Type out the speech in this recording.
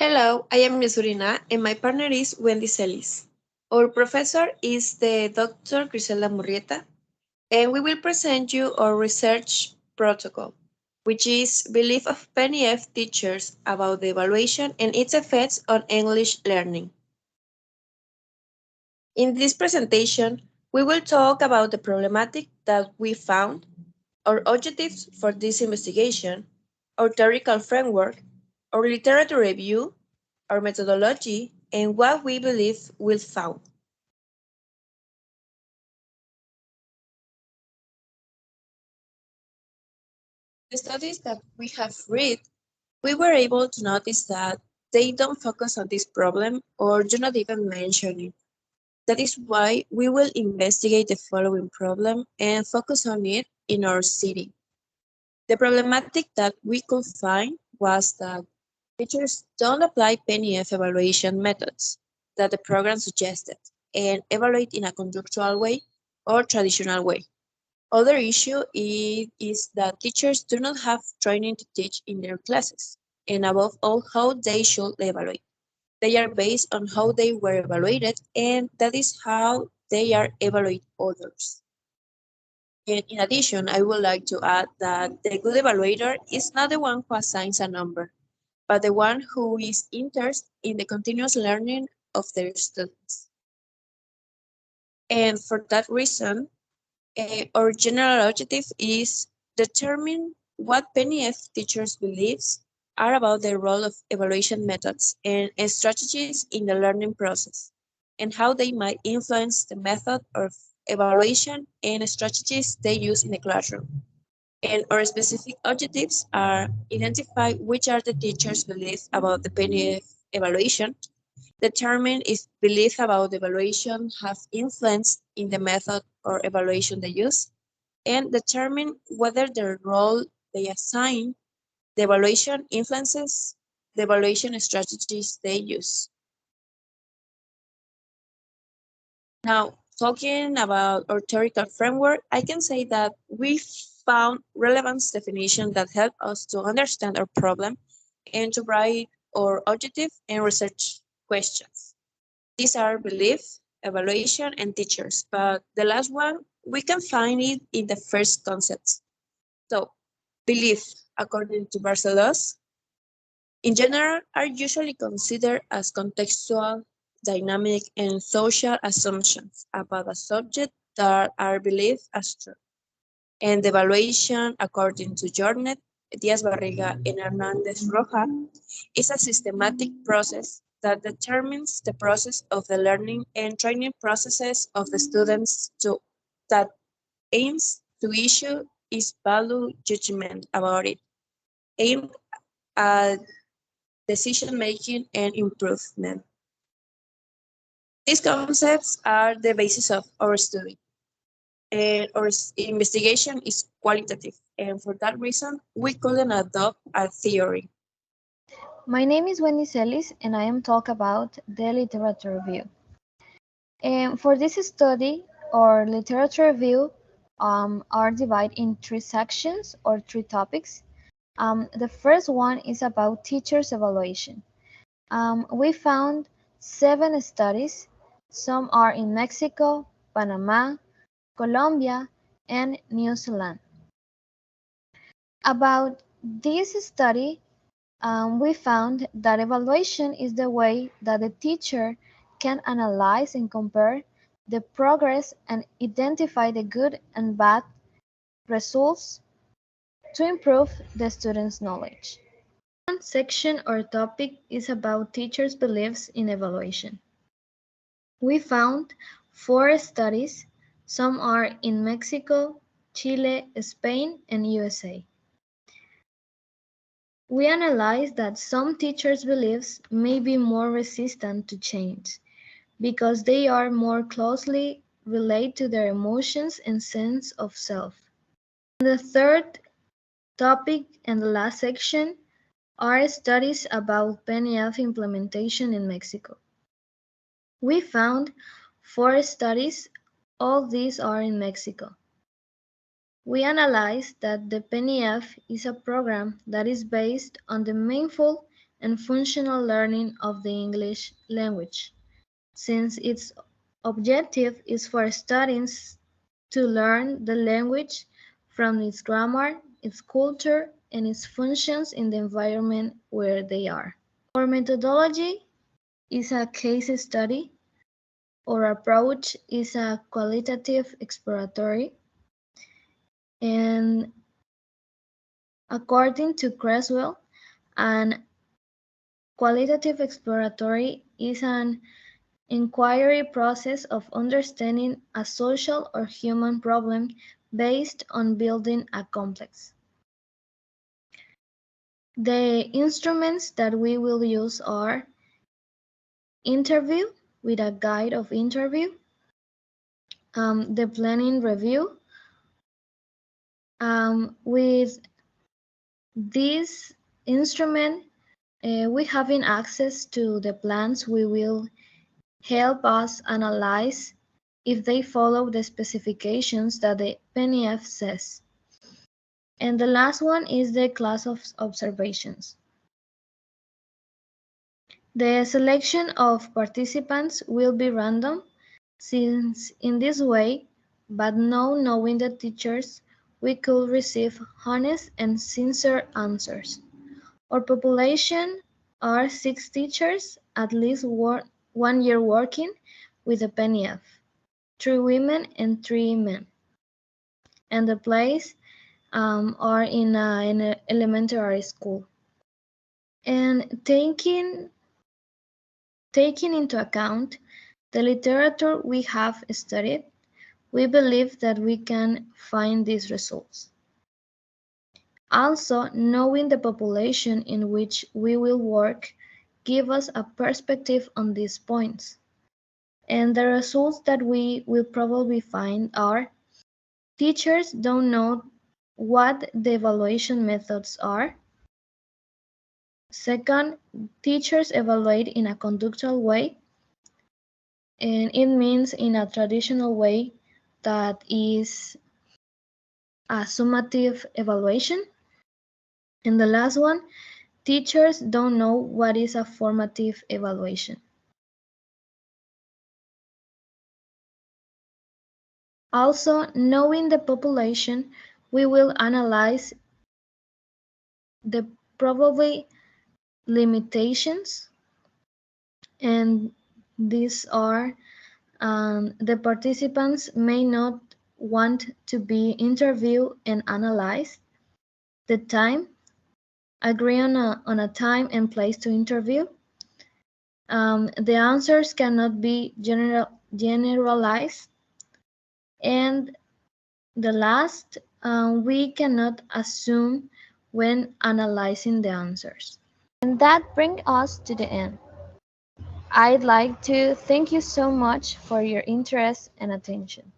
Hello, I am Yesurina and my partner is Wendy Celis. Our professor is the Dr. Griselda Murrieta and we will present you our research protocol, which is belief of Penny F teachers about the evaluation and its effects on English learning. In this presentation, we will talk about the problematic that we found, our objectives for this investigation, our theoretical framework, our literature review, our methodology, and what we believe will found. The studies that we have read, we were able to notice that they don't focus on this problem or do not even mention it. That is why we will investigate the following problem and focus on it in our city. The problematic that we could find was that teachers don't apply penny F evaluation methods that the program suggested and evaluate in a conductual way or traditional way. Other issue is that teachers do not have training to teach in their classes, and above all, how they should evaluate. They are based on how they were evaluated, and that is how they are evaluate others. And in addition, I would like to add that the good evaluator is not the one who assigns a number, but the one who is interested in the continuous learning of their students. And for that reason, our general objective is determine what Penny F teachers' beliefs are about the role of evaluation methods and strategies in the learning process, and how they might influence the method of evaluation and strategies they use in the classroom. And our specific objectives are identify which are the teachers' beliefs about the Penny F evaluation, determine if belief about evaluation have influence in the method or evaluation they use, and determine whether the role they assign the evaluation influences the evaluation strategies they use. Now, talking about our theoretical framework, I can say that we found relevance definition that help us to understand our problem and to write our objective and research questions. These are belief, evaluation, and teachers, but the last one, we can find it in the first concepts. So, belief, according to Barcelos, in general, are usually considered as contextual, dynamic, and social assumptions about a subject that are believed as true. And the evaluation, according to Jornet, Diaz Barriga, and Hernandez Roja, is a systematic process that determines the process of the learning and training processes of the students to that aims to issue is value judgment about it, aimed at decision making and improvement. These concepts are the basis of our study. And our investigation is qualitative, and for that reason, we couldn't adopt a theory. My name is Wendy Celis and I am talk about the literature review. For this study, our literature review are divided in three sections or three topics. The first one is about teachers' evaluation. We found 7 studies. Some are in Mexico, Panama, Colombia, and New Zealand. About this study, we found that evaluation is the way that the teacher can analyze and compare the progress and identify the good and bad results to improve the student's knowledge. One section or topic is about teachers' beliefs in evaluation. We found 4 studies. Some are in Mexico, Chile, Spain, and USA. We analyzed that some teachers' beliefs may be more resistant to change because they are more closely related to their emotions and sense of self. The third topic and the last section are studies about PNF implementation in Mexico. We found 4 studies, all these are in Mexico. We analyzed that the PNF is a program that is based on the mindful and functional learning of the English language, since its objective is for students to learn the language from its grammar, its culture, and its functions in the environment where they are. Our methodology is a case study. Our approach is a qualitative exploratory, and according to Creswell, an qualitative exploratory is an inquiry process of understanding a social or human problem based on building a complex. The instruments that we will use are interview with a guide of interview, the planning review. With this instrument, we having access to the plans we will help us analyze if they follow the specifications that the PNF says. And the last one is the class of observations. The selection of participants will be random, since in this way, but now knowing the teachers, we could receive honest and sincere answers. Our population are 6 teachers, at least 1 year working with the PNF, 3 women and 3 men. And the place are in an elementary school. And taking into account the literature we have studied, we believe that we can find these results. Also, knowing the population in which we will work give us a perspective on these points. And the results that we will probably find are: teachers don't know what the evaluation methods are. Second, teachers evaluate in a conductual way, and it means in a traditional way that is a summative evaluation. And the last one, teachers don't know what is a formative evaluation. Also, knowing the population, we will analyze the probably limitations, and these are the participants may not want to be interviewed and analyzed. The time, agree on a time and place to interview. The answers cannot be generalized. And the last, we cannot assume when analyzing the answers. And that brings us to the end. I'd like to thank you so much for your interest and attention.